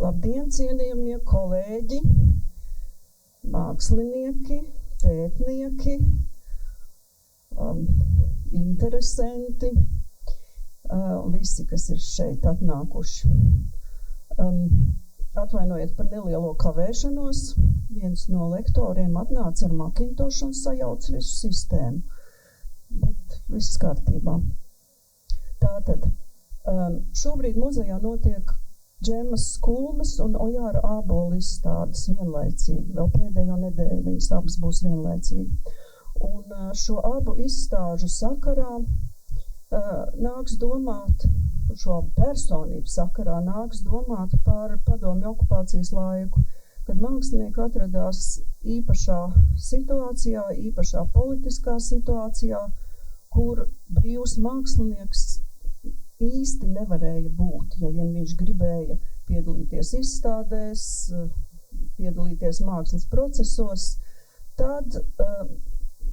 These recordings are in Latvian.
Labdien, cienījamie kolēģi, mākslinieki, pētnieki, interesanti, visi, kas ir šeit atnākuši. Atvainojiet par nelielo kavēšanos, viens no lektoriem atnāca ar Macintosh un sajauc visu sistēmu, bet viss kārtībā. Tātad, šobrīd muzejā notiek Džemas Skulmes un Ojāra Ābola izstādes vienlaicīgi. Vēl pēdējo nedēļu viņas abas būs vienlaicīgi. Un šo abu izstāžu sakarā nāks domāt, šo personību sakarā nāks domāt par padomju okupācijas laiku, kad mākslinieki atradās īpašā situācijā, īpašā politiskā situācijā, kur brīvs mākslinieks īsti nevarēja būt, ja vien viņš gribēja piedalīties izstādēs, piedalīties mākslas procesos, tad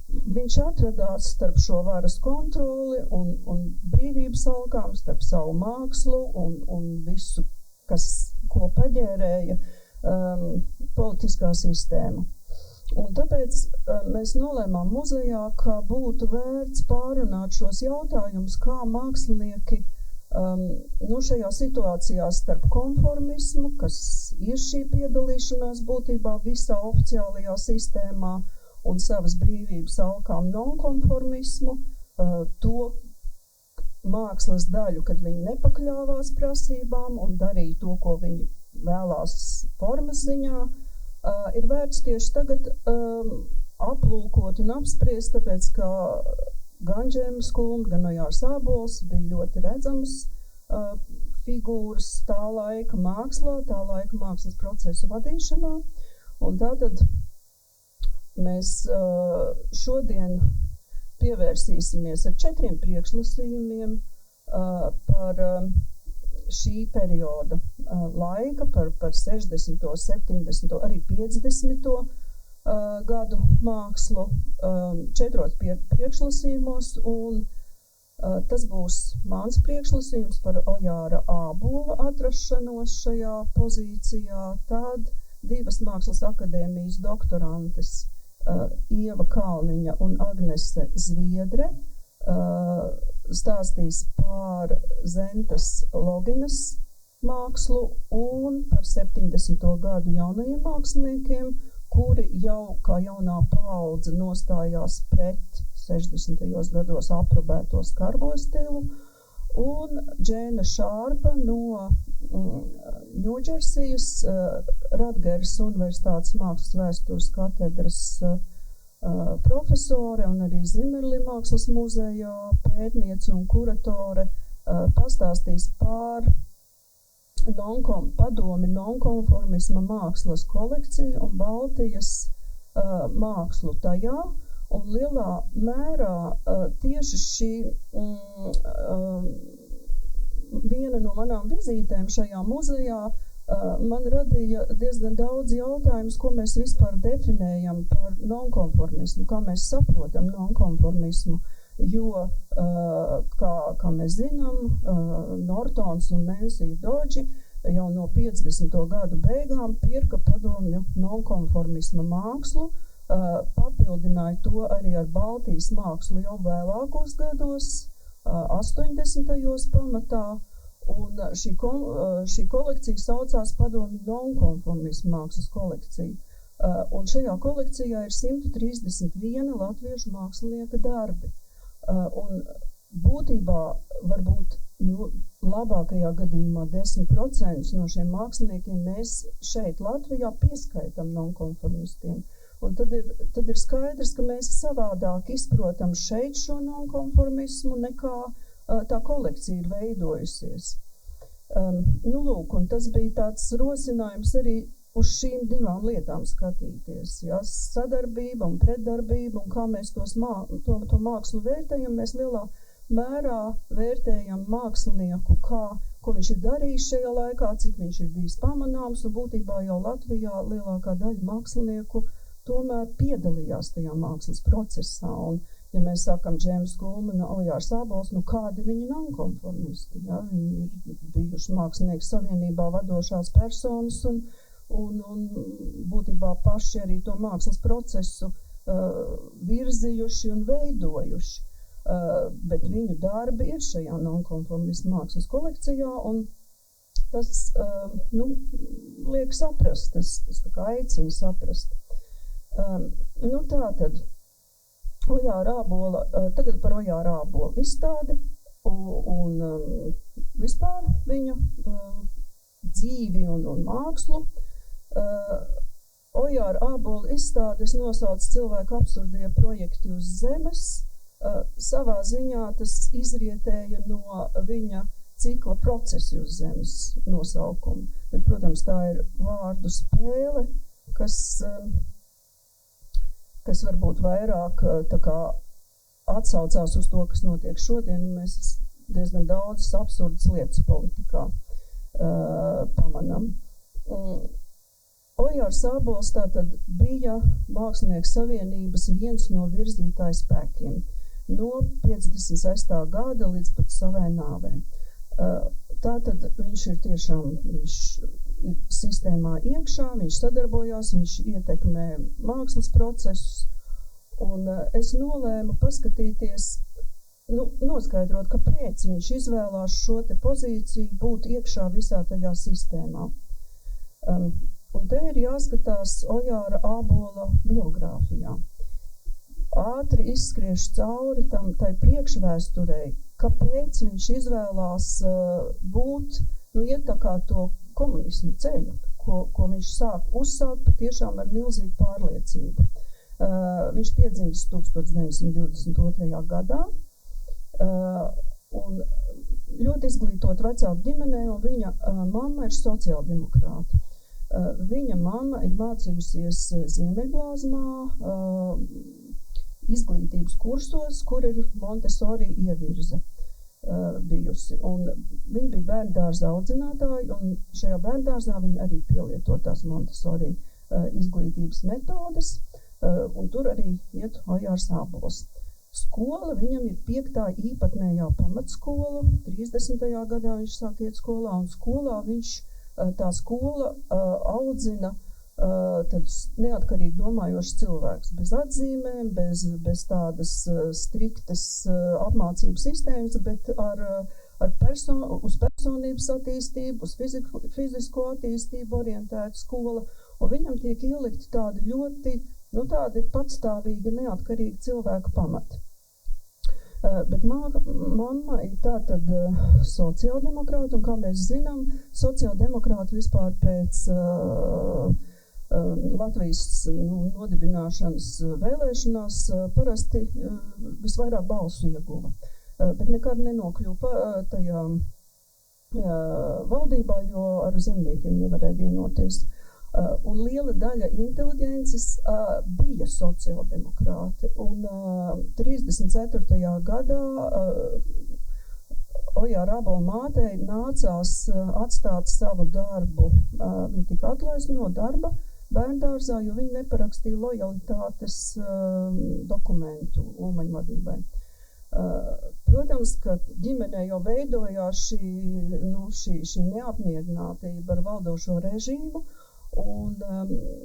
viņš atradās starp šo varas kontroli un brīvības alkām, starp savu mākslu un visu, ko paģērēja politiskā sistēma. Un tāpēc mēs nolēmām muzejā, ka būtu vērts pārunāt šos jautājumus, kā mākslinieki šajā situācijā starp konformismu, kas ir šī piedalīšanās būtībā visā oficiālajā sistēmā un savas brīvības alkām nonkonformismu, to mākslas daļu, kad viņi nepakļāvās prasībām un darīja to, ko viņi vēlās formas ziņā, ir vērts tieši tagad aplūkot un apspriest, tāpēc, ka gan Džema Skulme, gan Ojārs Ābols bija ļoti redzamas figūras tā laika mākslā, tā laika mākslas procesu vadīšanā. Un tātad mēs šodien pievērsīsimies ar 4 priekšlasījumiem par šī perioda laika, par 60., 70., arī 50. Gadu mākslu 4 priekšlasījumos, un tas būs mans priekšlasījums par Ojāra Ābola atrašanos šajā pozīcijā, tad 2 Mākslas akadēmijas doktorantes Ieva Kalniņa un Agnese Zviedre stāstīs par Zentas Loginas mākslu un par 70. gadu jaunajiem māksliniekiem, kuri jau kā jaunā paudze nostājās pret 60. gados aprobēto skarbo stilu, un Džēna Šārpa no Ņūdžersijas Radgeras Universitātes mākslas vēstures katedras profesore un arī Zimerli mākslas muzejā pētniece un kuratore pastāstīs par padomi nonkonformisma mākslas kolekciju un Baltijas mākslu tajā, un lielā mērā tieši šī viena no manām vizītēm šajā muzejā man radīja diezgan daudz jautājumus, ko mēs vispār definējam par nonkonformismu, kā mēs saprotam nonkonformismu, jo, kā mēs zinām, Nortons un Nancy Dodži jau no 50. gadu beigām pirka padomju nonkonformisma mākslu, papildināja to arī ar Baltijas mākslu jau vēlākos gados, 80. pamatā, un šī kolekcija saucās padomju nonkonformisma mākslas kolekcija. Un šajā kolekcijā ir 131 latviešu mākslinieka darbi. Un būtībā varbūt labākajā gadījumā 10% no šiem māksliniekiem mēs šeit Latvijā pieskaitam nonkonformistiem. Un tad ir skaidrs, ka mēs savādāk izprotam šeit šo nonkonformismu, nekā tā kolekcija ir veidojusies. Lūk, un tas bija tāds rosinājums arī uz šīm 2 lietām skatīties. Ja? Sadarbība un pretdarbība, un kā mēs to mākslu vērtējam, mēs lielā mērā vērtējam mākslinieku, ko viņš ir darījis šajā laikā, cik viņš ir bijis pamanāms, un būtībā jau Latvijā lielākā daļa mākslinieku tomēr piedalījās tajā mākslas procesā. Un ja mēs sakam Džeims Gulman, Ojārs Ābols, kādi viņi nonkonformisti, ja? Viņi ir bijuši mākslinieku savienībā vadošās personas un būtībā paši arī to mākslas procesu virzījuši un veidojuši. Bet viņu darbi ir šajā nonkonformistu mākslas kolekcijā, un tas, liek saprast, tas tā kā aicina saprast. Tātad, Ojāra Ābola, tagad par Ojāra Ābola izstādi un vispār viņa dzīvi un mākslu. Ojāra Ābola izstādes nosauc cilvēku absurdie projekti uz zemes. Savā ziņā tas izrietēja no viņa cikla procesi uz zemes nosaukumu. Bet, protams, tā ir vārdu spēle, kas varbūt vairāk tā kā atsaucās uz to, kas notiek šodien, un mēs diezgan daudzas absurdas lietas politikā pamanām. Ojārs Ābols tātad bija Mākslinieku savienības viens no virzītāju spēkiem no 56. gada līdz pat savai nāvei. Tātad viņš ir sistēmā iekšā, viņš sadarbojās, viņš ietekmē mākslas procesus, un es nolēmu paskatīties, noskaidrot, kāpēc viņš izvēlās šo te pozīciju būt iekšā visā tajā sistēmā. Un te ir jāskatās Ojāra Ābola biogrāfijā. Ātri izskriež cauri tai priekšvēsturei, kāpēc viņš izvēlās būt, iet tā kā to komunismu ceļu, ko viņš uzsāk patiešām ar milzīgu pārliecību. Viņš piedzimst 1922. gadā un ļoti izglītot vecāku ģimenē, un viņa mamma ir sociāldemokrāta. Viņa mamma ir mācījusies Ziemeļblāzmā, izglītības kursos, kur ir Montessori ievirze bijusi. Un viņa bija bērndārza audzinātāja, un šajā bērndārzā viņa arī pielieto tās Montessori izglītības metodes, un tur arī iet Ojārs Ābols. Skola viņam ir 5. īpatnējā pamatskola, 30. gadā viņš sāk iet skolā, un skolā tā skola audzina tādus neatkarīgi domājošs cilvēks, bez atzīmēm, bez tādas striktas apmācības sistēmas, bet uz personības attīstību, uz fizisko attīstību orientēta skola, un viņam tiek ielikti tādi ļoti, tādi patstāvīgi, neatkarīgi cilvēku pamati. Bet mamma ir tātad sociāldemokrāta, un kā mēs zinām, sociāldemokrāti vispār pēc Latvijas nodibināšanas vēlēšanās parasti visvairāk balsu ieguva, bet nekad nenokļuva tajā valdībā, jo ar zemniekiem nevarēja vienoties. Un liela daļa inteliģences bija sociāldemokrāti, un 34. gadā Ojāra Ābola mātei nācās atstāt savu darbu. Viņa tika atlaista no darba bērndārzā, jo viņa neparakstīja lojalitātes dokumentu Ulmaņu vadībai. Protams, ka ģimenē jau veidojās šī neapmierinātība ar valdošo režīmu, un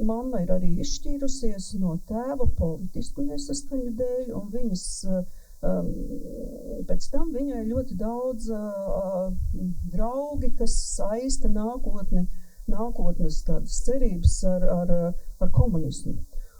mamma ir arī izšķīrusies no tēva politisku nesaskaņu dēļ, un viņas pēc tam viņai ļoti daudz draugi, kas saista nākotnes tādas cerības ar komunismu.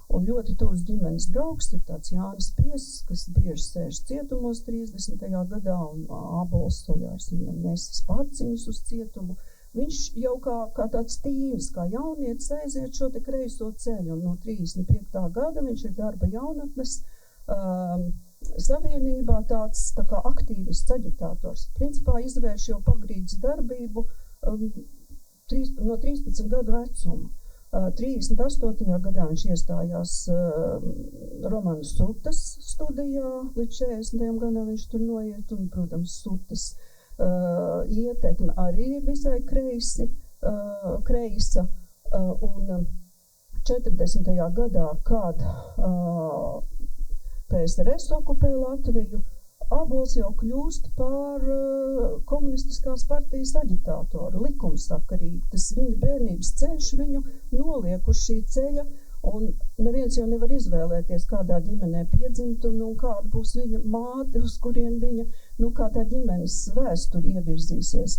Un ļoti tuvs ģimenes draugs ir tāds Jānis Piesis, kas bieži sēž cietumos 30. gadā, un Ābols Ojārs viņam nesis paciņus uz cietumu. Viņš jau kā tāds tīvs, kā jaunietis aiziet šo te kreiso ceļu, un no 35. gada viņš ir darba jaunatnes savienībā tāds tā kā aktīvists, aģitātors. Principā izvērš jau pagrīdes darbību no 13 gadu vecuma. 38. gadā viņš iestājās Romana Sutas studijā, līdz 40. gadam viņš tur noiet, un, protams, Sutas ietekme arī ir visai kreisa, un 40. gadā, kad PSRS okupē Latviju, Ābols jau kļūst par komunistiskās partijas aģitātoru, likumsakarīgi. Tas viņa bērnības ceļš viņu noliek uz šī ceļa, un neviens jau nevar izvēlēties, kādā ģimenē piedzimt, un kāda būs viņa māte, uz kurien viņa, kā tā ģimenes vēsturi ievirzīsies.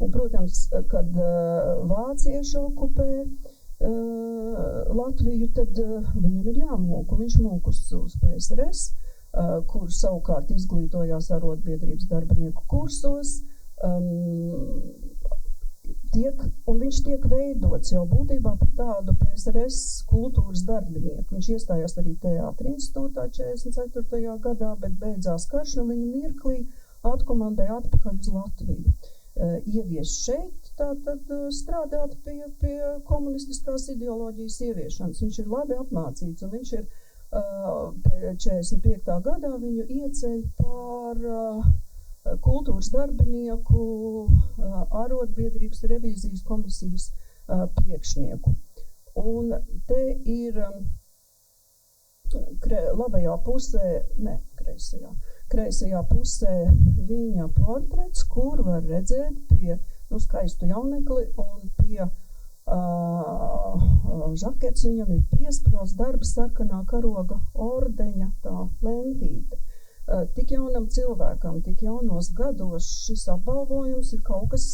Un, protams, kad vācieši okupē Latviju, tad viņam ir jāmūk, un viņš mūk uz PSRS, kur savukārt izglītojās arotbiedrības darbinieku kursos, un viņš tiek veidots jau būtībā par tādu PSRS kultūras darbinieku. Viņš iestājās arī teātra institūtā 44. gadā, bet beidzās karš, un viņu mirklī atkomandēja atpakaļ uz Latviju. Ievies šeit, tātad strādāt pie komunistiskās ideoloģijas ieviešanas. Viņš ir labi apmācīts, un viņš ir 45. gadā viņu ieceļ par kultūras darbinieku arotbiedrības revīzijas komisijas priekšnieku. Un te ir labajā pusē, kreisajā pusē viņa portrets, kur var redzēt pie skaistu jaunekli un pie žakets viņam ir piesprosts darba sarkanā karoga ordeņa tā lentīte. Tik jaunam cilvēkam, tik jaunos gados šis apbalvojums ir kaut kas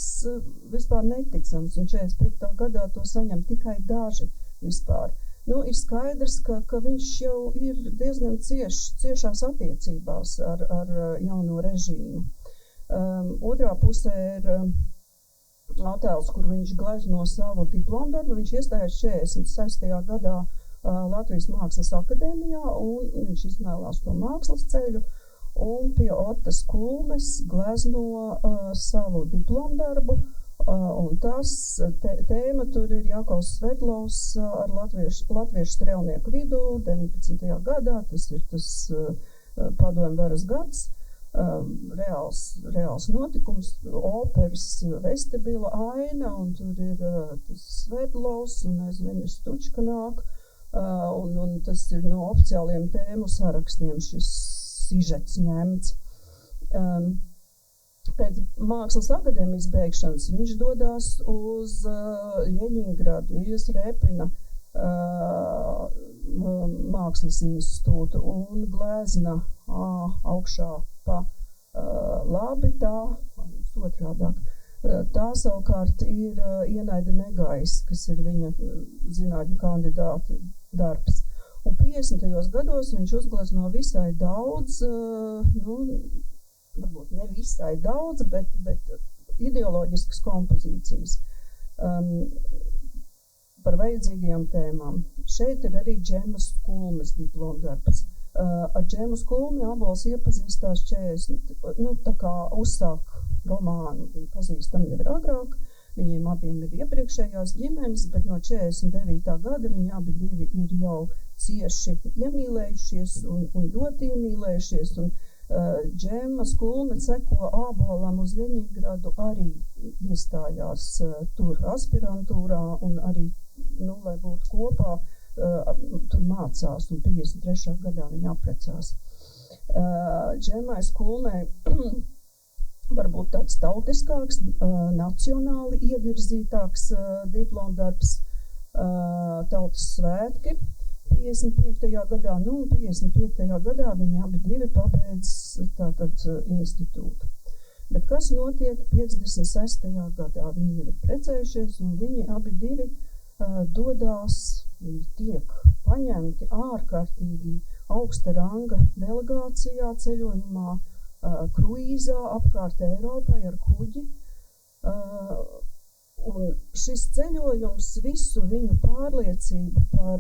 vispār neticams, un 45. gadā to saņem tikai daži vispār. Ir skaidrs, ka viņš jau ir diezgan ciešās attiecībās ar jauno režīmu. Otrā pusē ir attēls, kur viņš glezno savu diplomdarbu. Viņš iestājās 46. gadā Latvijas Mākslas akadēmijā, un viņš izvēlās to mākslas ceļu, un pie Otas Kulmes glezno savu diplomdarbu, un tas tēma tur ir Jākaus Svedlovs ar latviešu strēlnieku vidū 19. gadā, tas ir tas padomju varas gads. Reāls notikums, operas vestibila aina, un tur ir tas Svedlovs, un aiz viņa Stučka nāk, un tas ir no oficiāliem tēmu sarakstiem šis sižets ņemts. Pēc Mākslas akadēmijas beigšanas viņš dodās uz Ļeņingradu, Iļas Repina Mākslas institūtu un glezna augšā pa labi, otrādāk. Tā savukārt ir Ienaida Negais, kas ir viņa zinātņu kandidāta darbs. Un 50. gados viņš uzglezno visai daudz, varbūt ne visai daudz, bet ideoloģiskas kompozīcijas par vajadzīgajām tēmām. Šeit ir arī Džemas Kulmes diplomdarbs. Ar Džemu Kulmi Ābols iepazīstās 40, tā kā uzsāk romānu, viņi pazīstami jau ir agrāk, viņiem abiem ir iepriekšējās ģimenes, bet no 49. gada viņi abi divi ir jau cieši iemīlējušies un ļoti iemīlējušies, un Džema Kulme seko Ābolam uz Ļeņingradu arī iestājās tur aspirantūrā un arī, lai būtu kopā, tur mācās, un 53. gadā viņa apprecās. Džemais Kulmei varbūt tāds tautiskāks, nacionāli ievirzītāks diplomdarbs Tautas svētki 55. gadā, un 55. gadā viņi abi divi pabeidz tātad institūtu. Bet kas notiek 56. gadā? Viņi jau ir precējušies, un viņi abi divi dodās, viņi tiek paņemti ārkārtīgi augsta ranga delegācijā ceļojumā kruīzā apkārt Eiropai ar kuģi. Un šis ceļojums visu viņu pārliecību par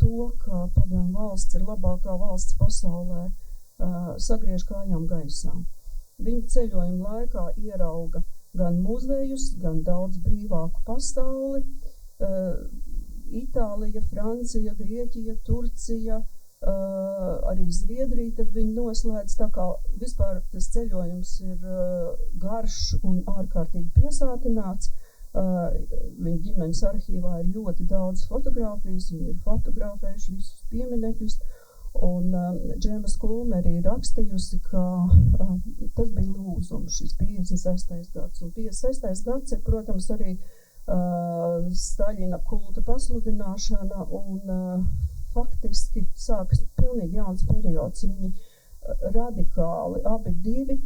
to, ka padomju valsts ir labākā valsts pasaulē, sagriež kājām gaisā. Viņa ceļojuma laikā ierauga gan muzejus, gan daudz brīvāku pasauli, Itālija, Francija, Grieķija, Turcija, arī Zviedrija, tad viņi noslēdz, tā kā vispār tas ceļojums ir garš un ārkārtīgi piesātināts. Viņa ģimenes arhīvā ir ļoti daudz fotogrāfijas, viņi ir fotografējuši visus pieminekļus, Un Džema Skulme arī rakstījusi, ka tas bija lūzums, šis 56. gads. Un 56. gads ir, protams, arī Staļina kulta pasludināšana un faktiski sākas pilnīgi jauns periods. Viņi radikāli abi divi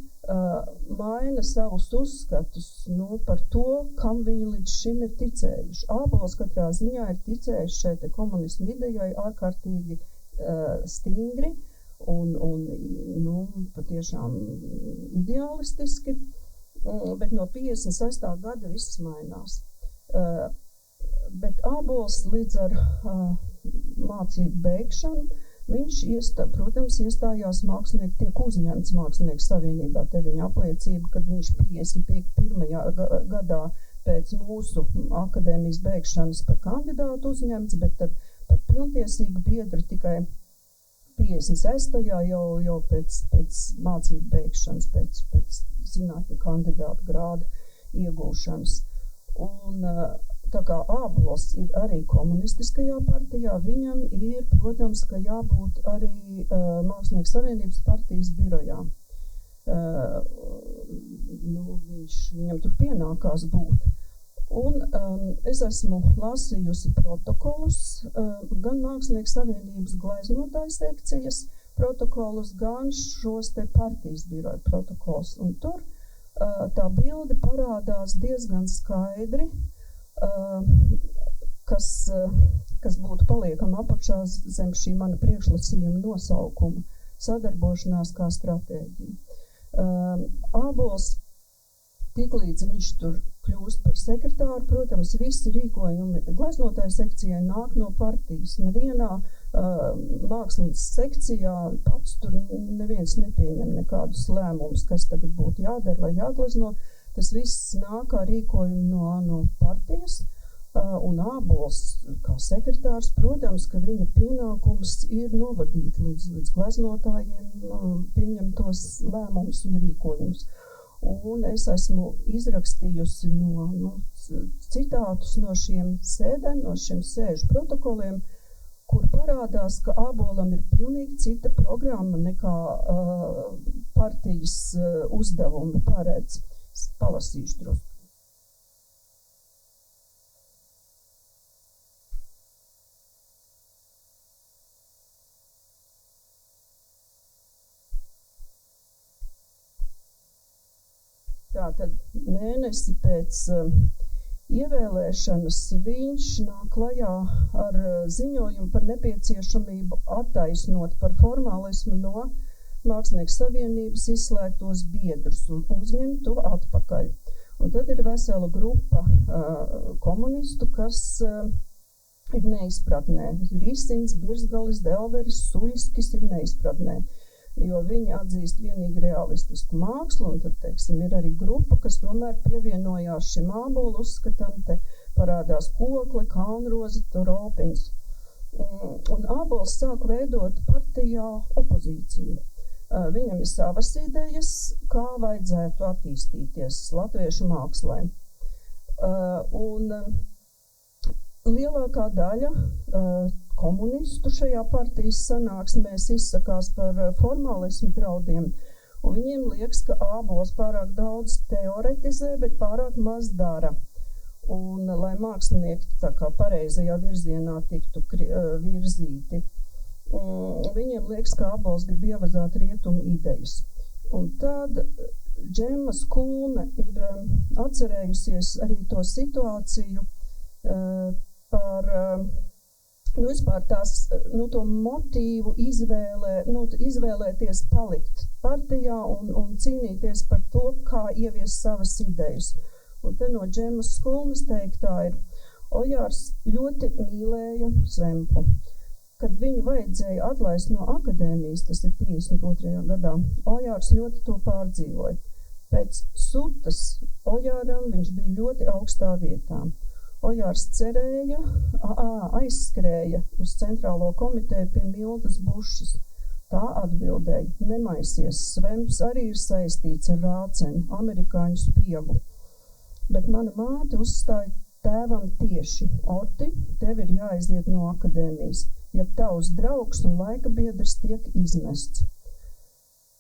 maina savus uzskatus par to, kam viņi līdz šim ir ticējuši. Ābols katrā ziņā ir ticējis šeit komunismu idejai ārkārtīgi stingri un patiešām ideālistiski, bet no 56. gada viss mainās. Bet Ābols līdz ar mācību beigšanu, viņš, protams, iestājās tiek uzņemts Mākslinieku savienībā. Te viņa apliecība, kad viņš 51. gadā pēc mūsu akadēmijas beigšanas par kandidātu uzņemts, bet tad par pilntiesīgu biedru tikai 56. jau pēc mācību beigšanas, pēc zinātņu kandidātu grāda iegūšanas. Un tā kā Ābols ir arī komunistiskajā partijā, viņam ir, protams, ka jābūt arī Mākslinieku savienības partijas birojā. Viņam tur pienākās būt. Un es esmu lasījusi protokolus, gan Mākslinieku savienības gleznotāju sekcijas protokolus, gan šos te partijas biroja protokolus. Un tur tā bilde parādās diezgan skaidri, kas būtu paliekama apakšā zem šī mana priekšlasījuma nosaukuma – sadarbošanās kā stratēģija. Ābols, tiklīdz viņš tur kļūst par sekretāru, protams, visi rīkojumi gleznotāju sekcijai nāk no partijas. Nevienā mākslas sekcijā pats tur neviens nepieņem nekādus lēmumus, kas tagad būtu jādara vai jāglezno. Tas viss nāk kā rīkojumi no partijas, un Ābols kā sekretārs, protams, ka viņa pienākums ir novadīt līdz gleznotājiem pieņemtos lēmumus un rīkojumus. Un es esmu izrakstījusi citātus no šiem sēdēm, no šiem sēžu protokoliem, kur parādās, ka Ābolam ir pilnīgi cita programma nekā partijas uzdevumi paredz. Palasīšu drusku. Tātad mēnesi pēc ievēlēšanas viņš nāk klajā ar ziņojumu par nepieciešamību attaisnot par formālismu no Mākslinieku savienības izslēgtos biedrus un uzņemt to atpakaļ. Un tad ir vesela grupa komunistu, kas ir neizpratnē. Risins, Birzgalis, Delveris, Suļskis ir neizpratnē, jo viņi atzīst vienīgi realistisku mākslu, un tad, teiksim, ir arī grupa, kas tomēr pievienojās šim Ābolu uzskatam, te parādās Kokle, Kalnroze, Toropins. Un Ābols sāk veidot partijā opozīciju. Viņam ir savas idejas, kā vajadzētu attīstīties latviešu mākslē. Un lielākā daļa komunistu šajā partijas sanāksmēs izsakās par formālismu draudiem, un viņiem liekas, ka Ābols pārāk daudz teoretizē, bet pārāk maz dara. Un lai mākslinieki tā kā pareizajā virzienā tiktu virzīti. Viņiem liekas, ka Ābols grib ievazāt rietumu idejas. Un tad Džema Skulme ir atcerējusies arī to situāciju par vispār tās, to motīvu izvēlēties palikt partijā un cīnīties par to, kā ievies savas idejas. Un te no Džemas Skulmes teiktā ir, Ojārs ļoti mīlēja Svempu. Kad viņu vajadzēja atlaist no akadēmijas, tas ir 52. gadā, Ojārs ļoti to pārdzīvoja. Pēc sutas Ojāram viņš bija ļoti augstā vietā. Ojārs cerēja, aizskrēja uz centrālo komiteju pie Mildas Bušas. Tā atbildēja, nemaisies, Svemps arī ir saistīts ar Rāceni, amerikāņu spiegu. Bet mana māte uzstāja tēvam tieši, Oti, tev ir jāaiziet no akadēmijas. ja tavs draugs un laika biedrs tiek izmests.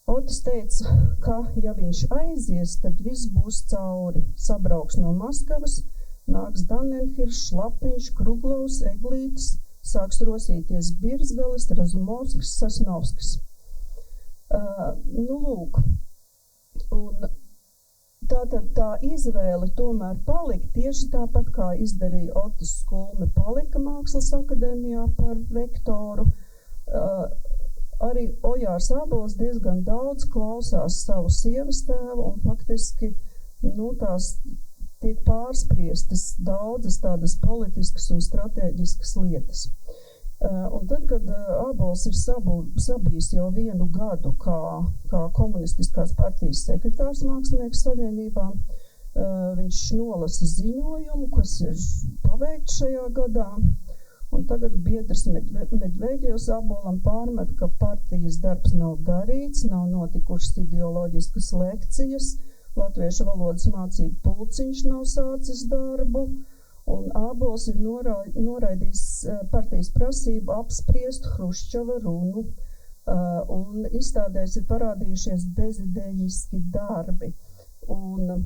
Otis teica, ka, ja viņš aizies, tad viss būs cauri. Sabrauks no Maskavas, nāks Danenhiršs, Lapiņš, Kruglovs, Eglītis, sāks rosīties Birzgalis, Razumovskis, Sasnovskis. Lūk, un tātad tā izvēle tomēr palika tieši tāpat, kā izdarīja Otis Skulme, palika Mākslas akadēmijā par rektoru. Arī Ojārs Ābols diezgan daudz klausās savu sievas tēvu un faktiski tās tiek pārspriestas daudzas tādas politiskas un stratēģiskas lietas. Un tad, kad Ābols ir sabijis jau 1 gadu kā komunistiskās partijas sekretārs Mākslinieku savienībā, viņš nolasa ziņojumu, kas ir paveikts šajā gadā. Un tagad biedrs Medveģevs Ābolam pārmet, ka partijas darbs nav darīts, nav notikušas ideoloģiskas lekcijas, latviešu valodas mācību pulciņš nav sācis darbu, un Ābols ir noraidījis partijas prasību apspriest Hruščova runu, un izstādēs ir parādījušies bezidējiski darbi. Un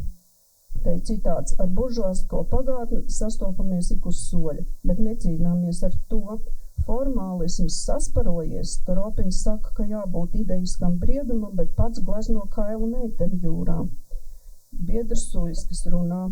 te citāts, ar buržuāsko pagātni sastopamies ik uz soļa, bet necīnāmies ar to. Formālisms sasparojies, Toropiņš saka, ka jābūt ideiskam briedumam, bet pats glezno kailu meiteni jūrā. Biedrs Suļskis runā.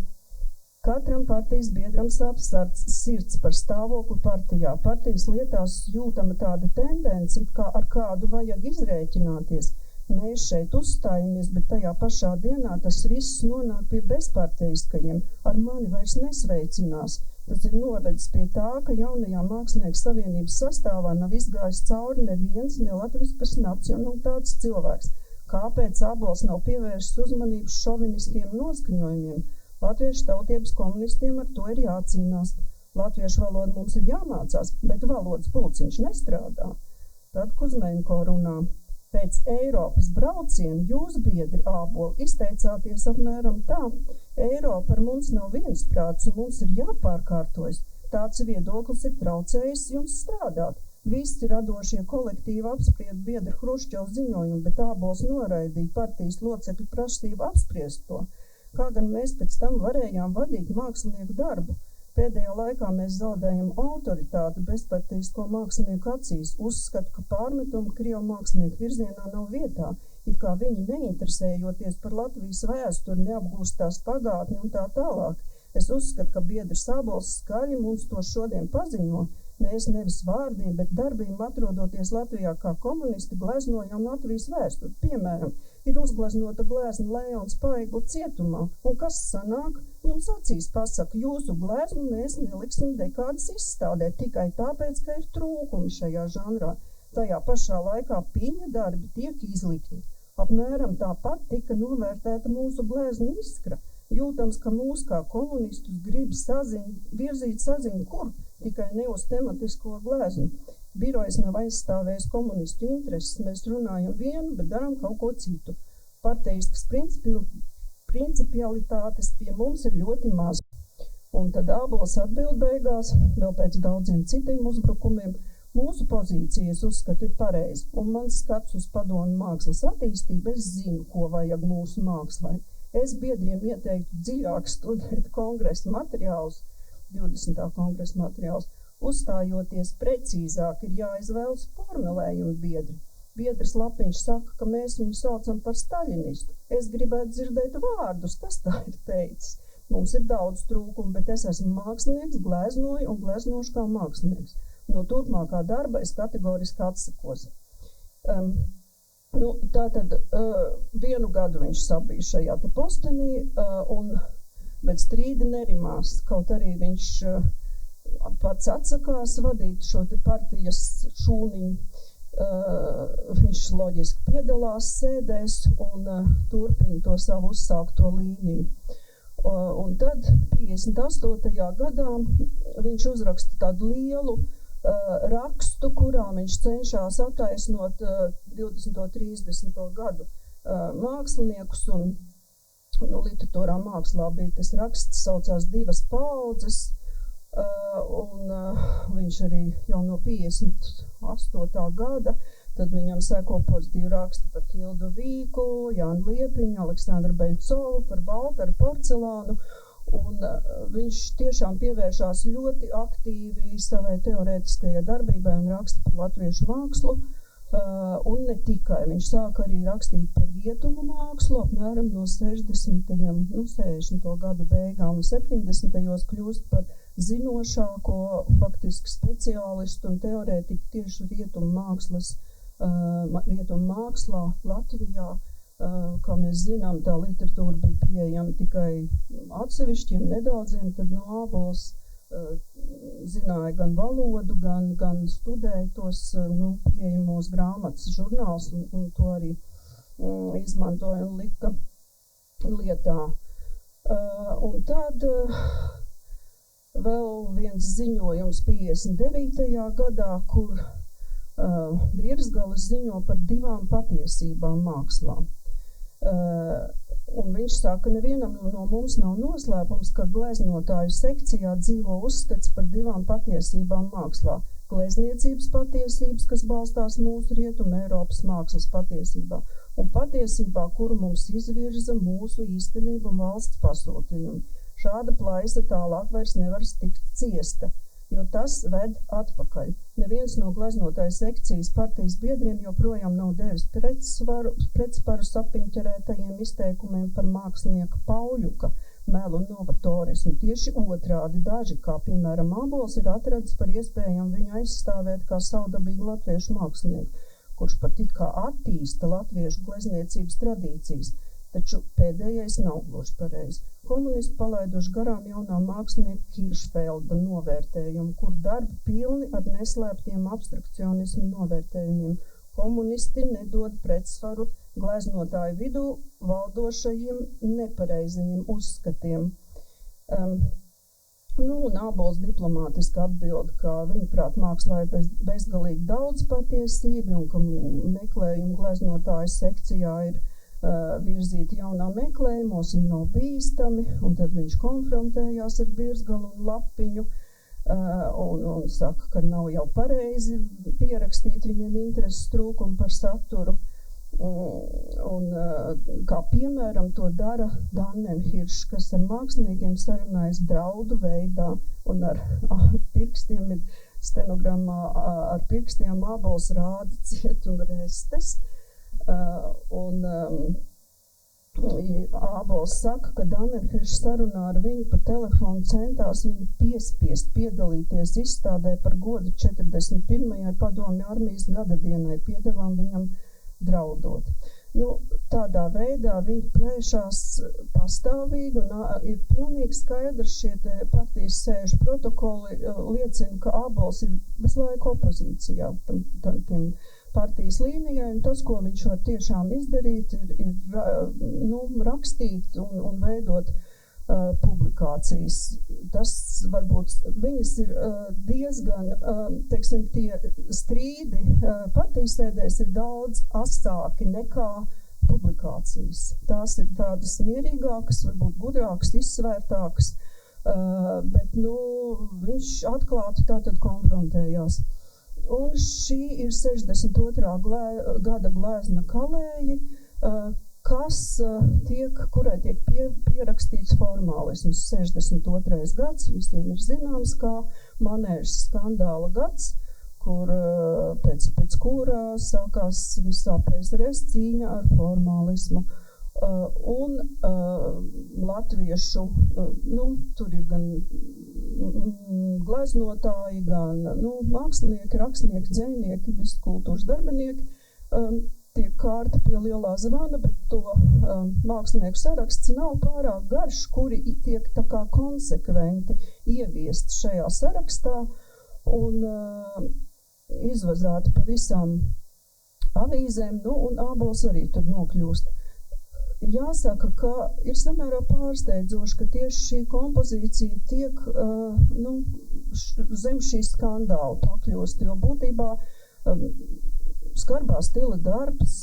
Katram partijas biedram sāp sirds par stāvokli partijā. Partijas lietās jūtama tāda tendence, it kā ar kādu vajag izrēķināties. Mēs šeit uzstājamies, bet tajā pašā dienā tas viss nonāk pie bezparteiskajiem, ar mani vairs nesveicinās. Tas ir novedis pie tā, ka jaunajā Mākslinieku savienības sastāvā nav izgājis cauri neviens nelatviskas nacionalitātes cilvēks. Kāpēc Ābols nav pievērsis uzmanības šoviniskiem noskaņojumiem? Latviešu tautības komunistiem ar to ir jācīnās. Latviešu valoda mums ir jāmācās, bet valodas pulciņš nestrādā. Tad Kuzmenko runā. Pēc Eiropas brauciena jūs, biedri Āboli, izteicāties apmēram tā. Eiropa ar mums nav viensprāts un mums ir jāpārkārtojas. Tāds viedoklis ir traucējis jums strādāt. Visi radošie kolektīvi apspried biedra Hruščova ziņojumu, bet Ābols noraidīja partijas locekļu prasību apspriest to. Kā gan mēs pēc tam varējām vadīt mākslinieku darbu? Pēdējā laikā mēs zaudējam autoritāti bezpartijisko mākslinieku acīs, uzskatu, ka pārmetumi Krievu mākslinieku virzienā nav vietā, it kā viņi neinteresējoties par Latvijas vēsturi, neapgūst tās pagātni un tā tālāk. Es uzskatu, ka biedrs Ābols skaļi mums to šodien paziņo. Mēs nevis vārdiem, bet darbiem atrodoties Latvijā kā komunisti gleznojam Latvijas vēsturi. Piemēram, ir uzgleznota glezna Leons Paigla cietumā, un kas sanāk? Jums acīs pasaka, jūsu gleznu mēs neliksim dekādas izstādē, tikai tāpēc, ka ir trūkumi šajā žanrā. Tajā pašā laikā Piņa darbi tiek izlikti. Apmēram tāpat tika novērtēta mūsu glezna Iskra. Jūtams, ka mūs kā komunistus grib virzīt saziņu kur, tikai ne uz tematisko gleznu. Birojs nav aizstāvējis komunistu intereses, mēs runājam vienu, bet darām kaut ko citu. Partejiskas principialitātes pie mums ir ļoti maz. Un tad Ābols atbild beigās, vēl pēc daudziem citiem uzbrukumiem, mūsu pozīcijas uzskatu ir pareizi, un mans skats uz padomju mākslas attīstību, es zinu, ko vajag mūsu mākslai. Es biedriem ieteiktu dziļāk studēt kongresa materiālus, 20. kongresa materiālus, uzstājoties precīzāk ir jāizvēlas formulējumi biedri. Biedrs Lapiņš saka, ka mēs viņu saucam par staļinistu. Es gribētu dzirdēt vārdus, kas tā ir teicis. Mums ir daudz trūkumu, bet es esmu mākslinieks, gleznoju un gleznošu kā mākslinieks. No turpmākā darba es kategoriski atsakos. Tātad 1 gadu viņš sabija šajā te postenī, bet strīdi nerimās, kaut arī viņš pats atsakās vadīt šo te partijas šūniņu. Viņš loģiski piedalās sēdēs un turpina to savu uzsākto līniju. Un tad 58. gadā viņš uzraksta tādu lielu rakstu, kurā viņš cenšas attaisnot 20. 30. gadu māksliniekus un literatūrā mākslā bija tas raksts, saucās 2 paudzes, un viņš arī jau no 58. gada, tad viņam seko pozitīvi raksti par Hildu Vīku, Jānu Liepiņu, Aleksandru Beļcovu, par Baltaru porcelānu, un viņš tiešām pievēršās ļoti aktīvi savai teorētiskajai darbībai un raksta par latviešu mākslu, un ne tikai. Viņš sāka arī rakstīt par rietumu mākslu, apmēram no 60. gadu beigām un 70. kļūst par zinošāko faktiski speciālistu un teorētiku tieši rietumu mākslā Latvijā. Kā mēs zinām, tā literatūra bija pieejama tikai atsevišķiem, nedaudziem, tad no Ābols zināja gan valodu, gan studēja tos pieejamos grāmatas, žurnāls, un to arī izmantoja un lika lietā. Un tad vēl viens ziņojums 59. gadā, kur Birzgalis ziņo par 2 patiesībām mākslā. Un viņš saka, nevienam no mums nav noslēpums, ka gleznotāju sekcijā dzīvo uzskats par 2 patiesībām mākslā. Glezniecības patiesības, kas balstās mūsu rietumu Eiropas mākslas patiesībā, un patiesībā, kuru mums izvirza mūsu īstenība un valsts pasūtījumi. Šāda plaisa tālāk vairs nevar tikt ciesta, jo tas ved atpakaļ. Neviens no gleznotāju sekcijas partijas biedriem joprojām nav devis pretsparu sapiņķerētajiem izteikumiem par mākslinieka Pauļuka melu novatorismu. Tieši otrādi daži, kā piemēram Ābols, ir atradis par iespējamu viņu aizstāvēt kā savdabīgu latviešu mākslinieku, kurš pat it kā attīsta latviešu glezniecības tradīcijas, taču pēdējais nav gluži pareizi. Komunisti palaiduši garām jaunā mākslinieka Kiršfelda novērtējumu, kur darbi pilni ar neslēptiem abstrakcionismu novērtējumiem. Komunisti nedod pretsvaru gleznotāju vidū valdošajiem nepareizajiem uzskatiem. Un Ābols diplomātiski atbild, ka viņuprāt mākslā ir bezgalīgi daudz patiesību un ka meklējumu gleznotāju sekcijā ir virzīti jaunā meklējumos un nav bīstami, un tad viņš konfrontējās ar Birzgalu un Lapiņu un saka, ka nav jau pareizi pierakstīt viņiem intereses trūkumu par saturu. Un kā piemēram to dara Dannenhiršs, kas ar māksliniekiem sarunājas draudu veidā un ar pirkstiem ir stenogrammā ar pirkstiem Ābols rāda cietuma restes. Ābols saka, ka Dannenhiršs sarunā ar viņu pa telefonu centās viņu piespiest piedalīties izstādē par godu 41. padomju armijas gadadienai, piedevām viņam draudot. Tādā veidā viņi plēšās pastāvīgi un ir pilnīgi skaidrs šie partijas sēžu protokoli liecina, ka Ābols ir visu laiku opozīcijā tiem partijas līnijai, un tas, ko viņš var tiešām izdarīt, ir rakstīt un veidot publikācijas. Tas varbūt, viņas ir diezgan, tie strīdi partijas sēdēs ir daudz asāki nekā publikācijas. Tās ir tādas mierīgākas, varbūt gudrākas, izsvērtākas, bet, viņš atklāti tātad konfrontējās. Un šī ir 62. gada glezna Kalēji, kurai tiek pierakstīts formālisms. 62. gads visiem ir zināms kā Manēžas skandāla gads, kur pēc kura sākās visā PSRS cīņa ar formālismu. Un latviešu, tur ir gan gleznotāji, gan mākslinieki, rakstnieki, dzejnieki, visi kultūras darbinieki, tiek kārta pie lielā zvana, bet to mākslinieku saraksts nav pārāk garš, kuri tiek tā kā konsekventi ieviesti šajā sarakstā un izvazāti pa visām avīzēm, un Ābols arī tur nokļūst. Jāsaka, ka ir samērā pārsteidzoši, ka tieši šī kompozīcija tiek zem šī skandāla pakļūst, jo būtībā skarbā stila darbs,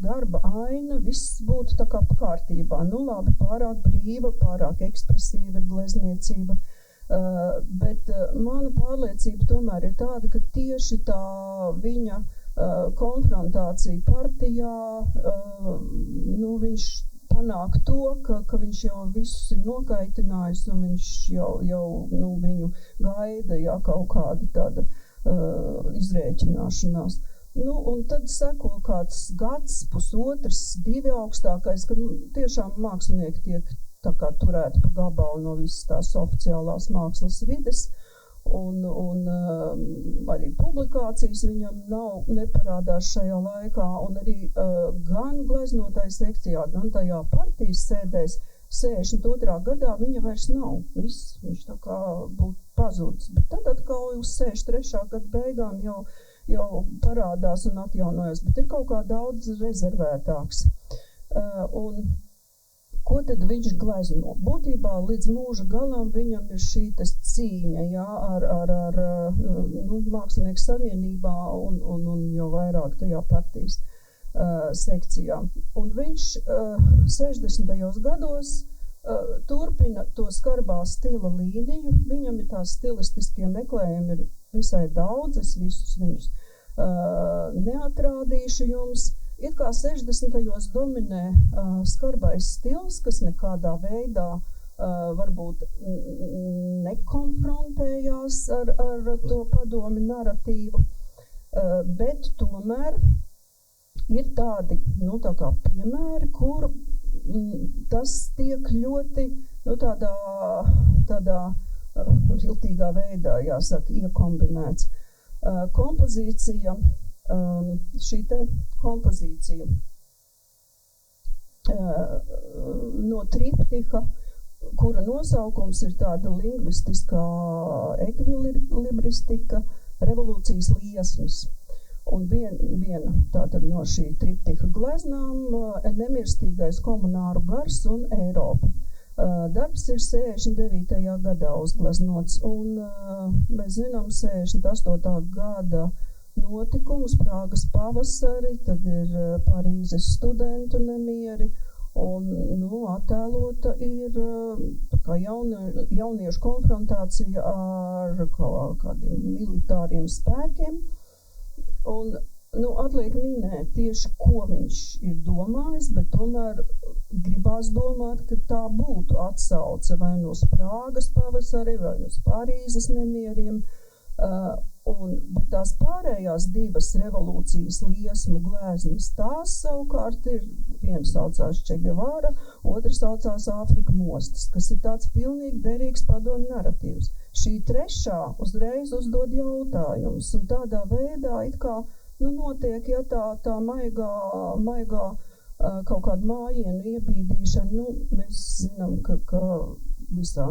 darba aina, viss būtu tā kā kārtībā. Labi, pārāk brīva, pārāk ekspresīva ir glezniecība, Bet mana pārliecība tomēr ir tāda, ka tieši tā viņa konfrontācija partijā, viņš panāk to, ka viņš jau visus ir nokaitinājis un viņš jau viņu gaida, kaut kāda tāda izrēķināšanās. Un tad seko kāds gads, pusotrs, 2 augstākais, kad tiešām mākslinieki tiek tā kā turēti pa gabalu no visas tās oficiālās mākslas vides, un arī publikācijas viņam neparādās šajā laikā, un arī gan gleznotāju sekcijā, gan tajā partijas sēdēs 62. gadā viņa vairs nav. Viņš tā kā būtu pazudis. Bet tad atkal uz 63. gada beigām jau parādās un atjaunojas, bet ir kaut kā daudz rezervētāks. Un ko tad viņš glezno? Būtībā līdz mūža galam viņam ir šī cīņa, ar mākslinieku savienībā un jau vairāk tajā partijas sekcijā. Un viņš 60. gados turpina to skarbā stila līniju. Viņam ir tās stilistiskie meklējumi ir visai daudz, es visus viņus neatrādīšu jums. It kā 60. dominē skarbais stils, kas nekādā veidā varbūt nekonfrontējās ar to padomi naratīvu, bet tomēr ir tādi, tā kā piemēri, kur tas tiek ļoti, tādā viltīgā veidā, jāsaka, iekombinēts. Kompozīcija, šī te kompozīcija no triptiha, kura nosaukums ir tāda lingvistiskā ekvilibristika, revolūcijas liesmas. Un viena tātad no šī triptiha gleznām nemirstīgais komunāru gars un Eiropa. Darbs ir 69. gadā uzgleznots, un mēs zinām 68. gada notikumus, Prāgas pavasari, tad ir Parīzes studentu nemieri, un attēlota ir tā kā jauniešu konfrontācija ar kādiem militāriem spēkiem. Un atliek minēt tieši, ko viņš ir domājis, bet tomēr gribās domāt, ka tā būtu atsauce vai no Prāgas pavasari, vai uz Parīzes nemieriem. Bet tās pārējās divas revolūcijas liesmu gleznas, tās savukārt ir, viena saucās Che Guevara, otra saucās Āfrika mostas, kas ir tāds pilnīgi derīgs padomu naratīvs. Šī trešā uzreiz uzdod jautājumus, un tādā veidā it kā notiek, tā maigā kaut kāda mājienu iebīdīšana. Mēs zinām, ka visā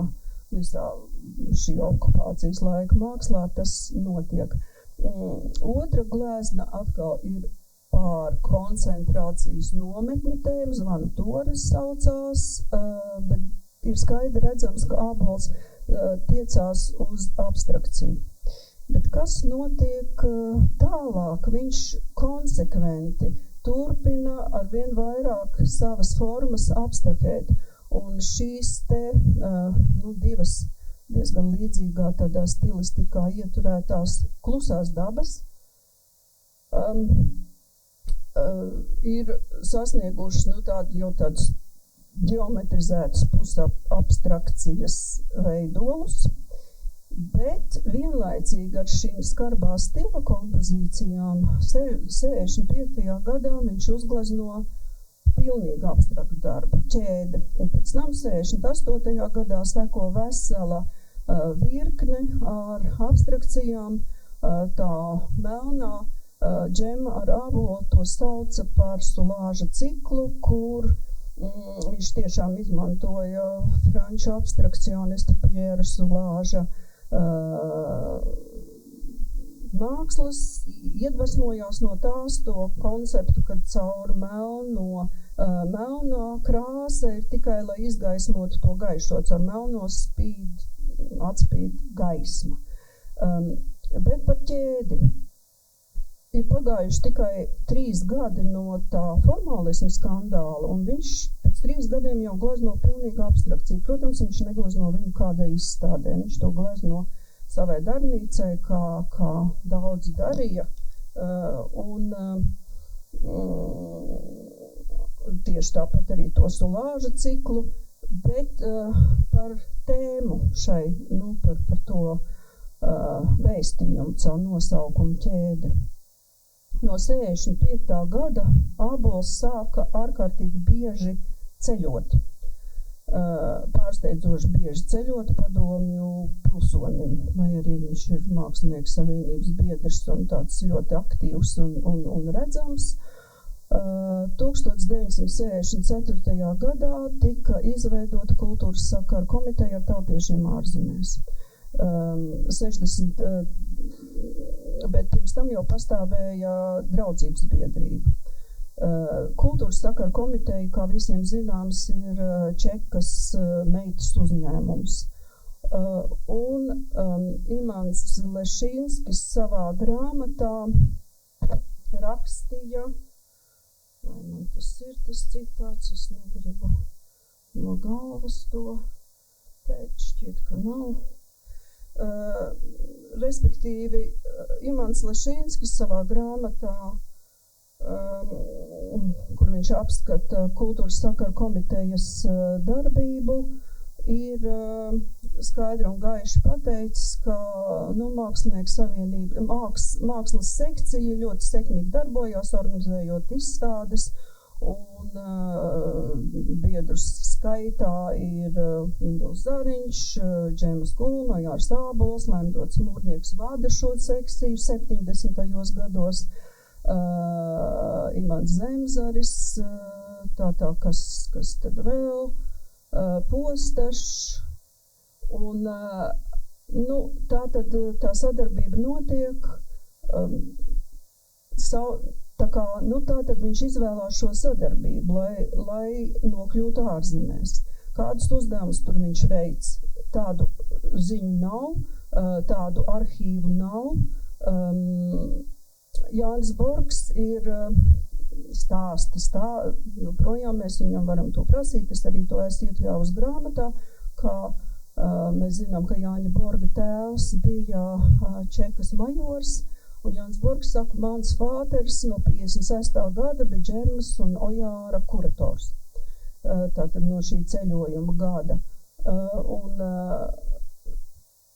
šī okupācijas laika mākslā tas notiek. Otra glezna atkal ir pār koncentrācijas nometņu tēmu, Zvanu Tores saucās, bet ir skaidri redzams, ka Ābols tiecās uz abstrakciju. Bet kas notiek tālāk? Viņš konsekventi turpina ar vien vairāk savas formas abstrahēt. Un šīs te divas diezgan līdzīgā tādā stilistikā ieturētās klusās dabas ir sasniegušas tādus ģeometrizētas pusabstrakcijas veidolus, bet vienlaicīgi ar šīm skarbā stila kompozīcijām 65. gadā viņš uzglezno pilnīgi abstraktu darbu, ķēde. Un pēc tam 68. gadā seko vesela virkne ar abstrakcijām. Tā melnā džema ar Ābolu to sauca par sulāža ciklu, kur viņš tiešām izmantoja franču abstrakcionistu Pierre Sulāža mākslas, iedvesmojās no tās to konceptu, kad caur melnā krāsa ir tikai, lai izgaismotu to gaišo, caur melno atspīd gaisma. Bet par ķēdi ir pagājuši tikai 3 gadi no tā formālismu skandāla, un viņš pēc pēc 3 gadiem jau glezno pilnīgi abstrakciju. Protams, viņš neglezno viņu kādai izstādē, viņš to glezno savai darbnīcai, kā daudz darīja. Tieši tāpat arī to sulāža ciklu, bet par tēmu šai, par to vēstījumu caur nosaukumu ķēde. No 65. gada Ābols sāka ārkārtīgi bieži ceļot, pārsteidzoši bieži ceļot padomju pilsonim, lai arī viņš ir Mākslinieku savienības biedrs un tāds ļoti aktīvs un redzams. 1964. gadā tika izveidota kultūras sakaru komiteja ar tautiešiem ārzemēs. Bet pirms tam jau pastāvēja draudzības biedrība. Kultūras sakaru komiteja, kā visiem zināms, ir Čekas meitas uzņēmums. Imants Lešinskis savā grāmatā rakstīja, vai man tas ir tas citāts, es negribu no galvas to teikt, šķiet, ka nav. Respektīvi, Imants Lešinskis savā grāmatā, kur viņš apskata kultūras sakaru komitejas darbību, ir skaidri un gaiši pateicis, ka Mākslinieku savienība, mākslas sekcija ļoti sekmīgi darbojās, organizējot izstādes, un biedrus skaitā ir Induls Zariņš, Džemas Kulma, Jārs Ābols, Laimdots Mūrnieks vada šo sekciju 70. gados, Imants Zemzaris, kas tad vēl, Postašs, un tā sadarbība notiek, tātad viņš izvēlās šo sadarbību, lai nokļūtu ārzemēs. Kādus uzdevumus tur viņš veic? Tādu ziņu nav, tādu arhīvu nav. Jānis Borgs ir stāsta, joprojām mēs viņam varam to prasīt, es arī to esmu iekļāvus grāmatā, ka mēs zinām, ka Jāņa Borga tēvs bija Čekas majors, un Jānis Borgs saka, mans fāters no 56. gada bija Džemas un Ojāra kurators, tātad no šī ceļojuma gada.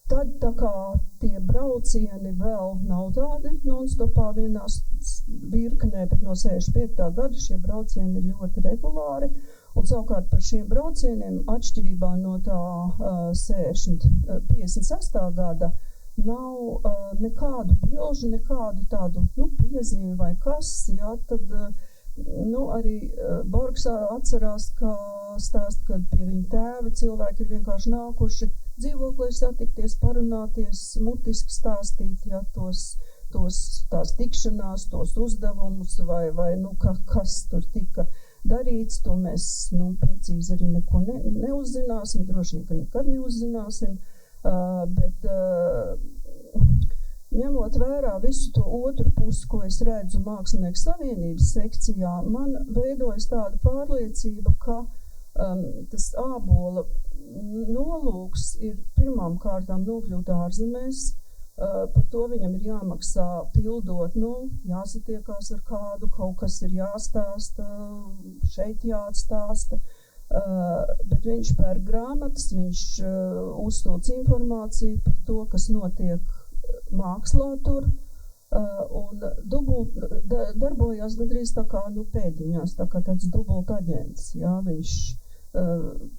Tad tā kā tie braucieni vēl nav tādi non-stopā vienā virknē, bet no 65. gada šie braucieni ir ļoti regulāri, un savukārt par šiem braucieniem atšķirībā no tā 56. gada nav nekādu bilžu, nekādu tādu piezīmi vai kas, tad arī Borgs atcerās, ka stāsta, kad pie viņa tēva cilvēki ir vienkārši nākuši dzīvoklī satikties, parunāties, mutiski stāstīt, tās tikšanās, tos uzdevumus vai kas tur tika darīts, to mēs precīzi arī neko neuzzināsim, droši vien, ka nekad neuzzināsim, bet ņemot vērā visu to otru pusi, ko es redzu Mākslinieku savienības sekcijā, man veidojas tāda pārliecība, ka tas Ābola nolūks ir pirmām kārtām nokļūt ārzemēs, par to viņam ir jāmaksā pildot, jāsatiekās ar kādu, kaut kas ir jāstāsta, šeit jāatstāsta, bet viņš pērk grāmatas, viņš uzsūc informāciju par to, kas notiek mākslā tur, un darbojās gandrīz tā kā pēdiņās, tā kā tāds dubult aģents, viņš,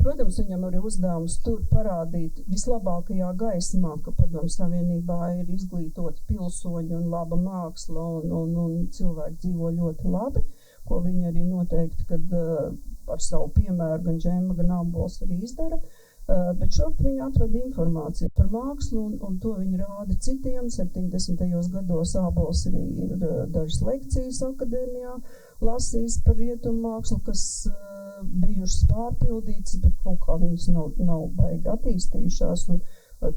protams, viņam arī uzdevums tur parādīt vislabākajā gaismā, ka Padomju Savienībā ir izglītoti pilsoņi un laba māksla un cilvēki dzīvo ļoti labi, ko viņi arī noteikti, kad ar savu piemēru gan Džema, gan Ābols arī izdara, bet šurp viņi atveda informāciju par mākslu un to viņi rāda citiem. 70. gados Ābols arī ir dažas lekcijas akadēmijā lasījis par rietumu mākslu, kas bijušas pārpildītas, bet kaut kā viņas nav baigi attīstījušās un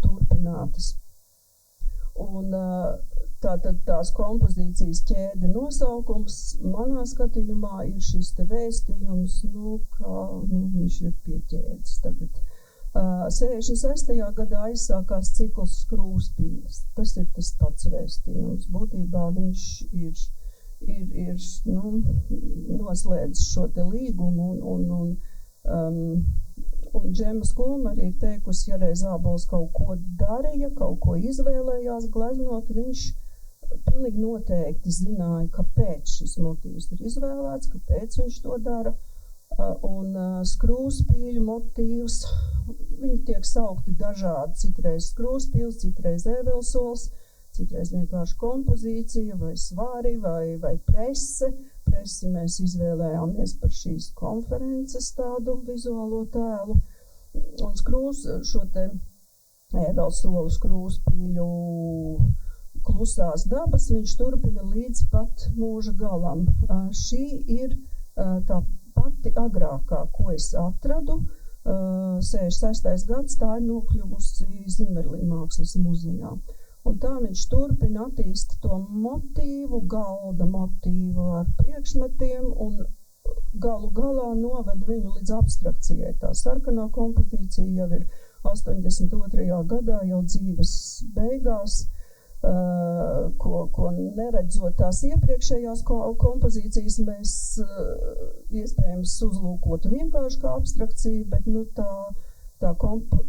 turpinātas. Un Tātad tās kompozīcijas ķēde nosaukums manā skatījumā ir šis te vēstījums, viņš ir pie ķēdes tagad. 66. gadā aizsākās cikls Skrūvspīlis. Tas ir tas pats vēstījums. Būtībā viņš ir noslēdzis šo te līgumu un Džema Skulma arī ir teikusi, ja reiz Ābols kaut ko darīja, kaut ko izvēlējās gleznot, viņš pilnīgi noteikti zināja, kāpēc šis motīvs ir izvēlēts, kāpēc viņš to dara. Un skrūvspīļu motīvs, viņi tiek saukti dažādi, citreiz skrūvspīls, citreiz ēvelsols, citreiz vienkārši kompozīcija vai svari vai prese. Presi mēs izvēlējāmies par šīs konferences tādu vizuālo tēlu. Un šo te ēvelsolu skrūvspīļu klusās dabas viņš turpina līdz pat mūža galam. Šī ir tā pati agrākā, ko es atradu. 66. gads tā ir nokļuvusi Zimerlī mākslas muzejā. Un tā viņš turpina attīst to motīvu, galda motīvu ar priekšmetiem un galu galā noved viņu līdz abstrakcijai. Tā sarkanā kompozīcija jau ir 82. gadā, jau dzīves beigās, ko neredzot tās iepriekšējās kompozīcijas, mēs iespējams uzlūkotu vienkārši kā abstrakciju, bet tā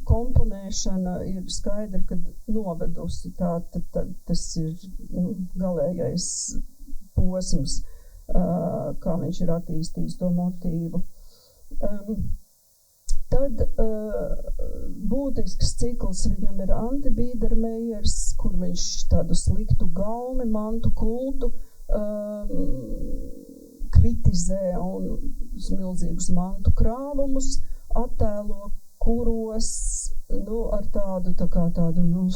komponēšana ir skaidra, kad novedusi. Tas ir galējais posms, kā viņš ir attīstījis to motīvu. Tad būtisks cikls viņam ir Anti Bīdermejers, kur viņš tādu sliktu gaumi, mantu kultu kritizē un milzīgus mantu krāvumus attēlo, kuros ar tādu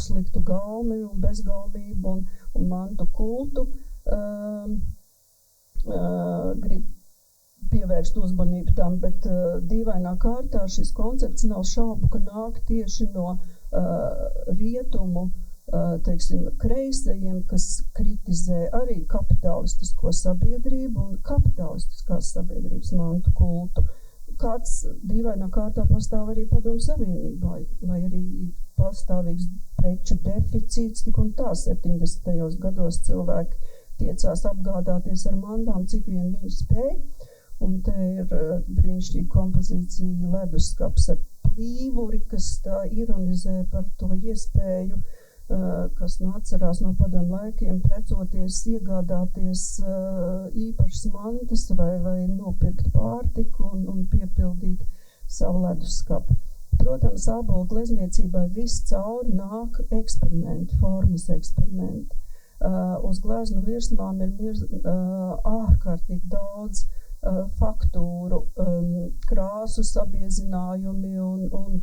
sliktu gaumi un bezgaumību un mantu kultu grib pievērst uzmanību tam, bet dīvainā kārtā šis koncepts nav šaubu, ka nāk tieši no rietumu, kreisajiem, kas kritizē arī kapitalistisko sabiedrību un kapitalistiskās sabiedrības mantu kultu. Kāds dīvainā kārtā pastāv arī Padomju Savienībā, lai arī pastāvīgs preču deficīts, tik un tā 70. gados cilvēki tiecās apgādāties ar mandām, cik vien viņi spēj. Un te ir brīnišķīga kompozīcija leduskaps ar plīvuri, kas tā ironizē par to iespēju, kas atcerās no padomju laikiem, precoties, iegādāties īpašas mantas vai nopirkt pārtiku un piepildīt savu leduskapu. Protams, Ābola glezniecībai viss cauri nāk eksperimenti, formas eksperimenti. Uz gleznu virsmām ir ārkārtīgi daudz faktūru, krāsu sabiezinājumi un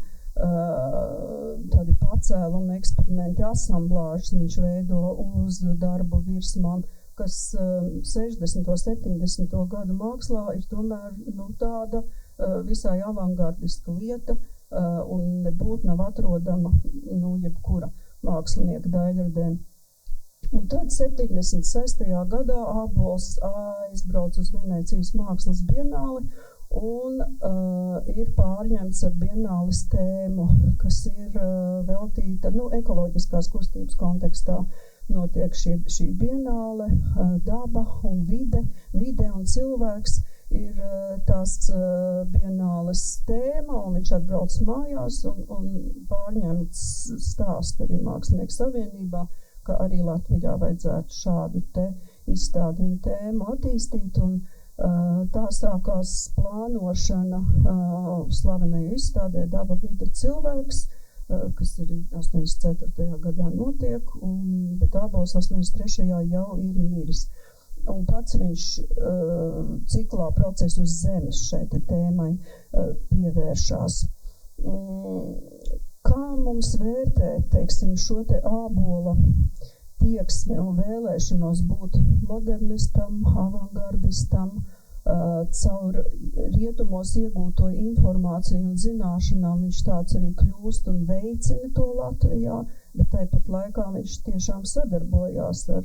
tādi pacēlumi, eksperimenti, asamblāžas viņš veido uz darbu virsmām, kas 60. 70. gadu mākslā ir tomēr tāda visai avangardiska lieta un nebūtu nav atrodama jebkura mākslinieka daļradē. Un tad 76. gadā Ābols aizbrauc uz Venēcijas mākslas bienāli un ir pārņemts ar bienāles tēmu, kas ir veltīta ekoloģiskās kustības kontekstā. Notiek šī bienāle, daba un vide un cilvēks ir tās bienāles tēma, un viņš atbrauc mājās un pārņemts stāst arī Mākslinieku savienībā, ka arī Latvijā vajadzētu šādu te izstādi un tēmu attīstīt, un tā sākās plānošana slavenajā izstādē Daba, vide, cilvēks, kas arī 84. gadā notiek, bet Ābols 83. jau ir miris. Un pats viņš ciklā procesu uz zemes šeit tēmai pievēršās. Kā mums vērtēt, teiksim, šo te Ābola tieksmi un vēlēšanos būt modernistam, avangardistam, caur rietumos iegūto informāciju un zināšanām viņš tāds arī kļūst un veicina to Latvijā, bet tāpat laikā viņš tiešām sadarbojās ar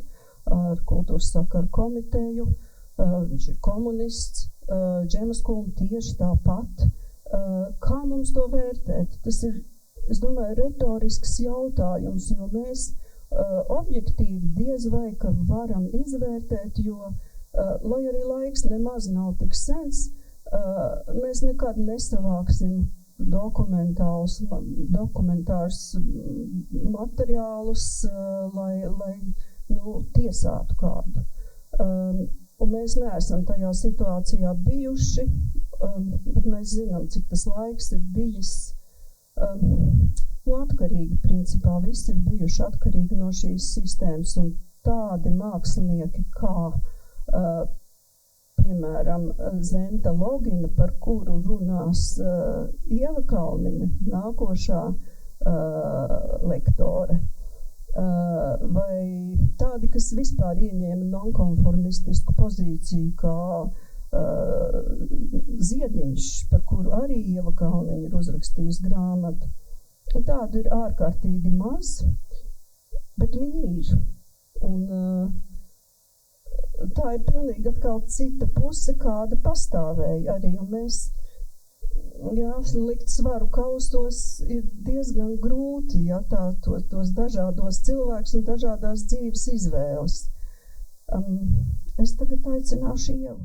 kultūras sakaru komiteju, viņš ir komunists, Džemas Kulma tieši tāpat. Kā mums to vērtēt? Tas ir, es domāju, retorisks jautājums, jo mēs objektīvi diez vai, ka varam izvērtēt, jo, lai arī laiks nemaz nav tik sens, mēs nekad nesavāksim dokumentārus materiālus, lai tiesātu kādu. Un mēs neesam tajā situācijā bijuši, bet mēs zinām, cik tas laiks ir bijis atkarīgi, principā, viss ir bijuši atkarīgi no šīs sistēmas, un tādi mākslinieki kā, piemēram, Zenta Logina, par kuru runās Ieva Kalniņa, nākošā lektore, vai tādi, kas vispār ieņēma nonkonformistisku pozīciju, kā Ziediņš, par kuru arī Ieva Kalniņa ir uzrakstījusi grāmatu. Tādu ir ārkārtīgi maz, bet viņi ir. Un tā ir pilnīgi atkal cita puse, kāda pastāvēja arī. Un mēs, likt svaru kaustos ir diezgan grūti, tos dažādos cilvēkus un dažādās dzīves izvēles. Es tagad aicināšu Ievu.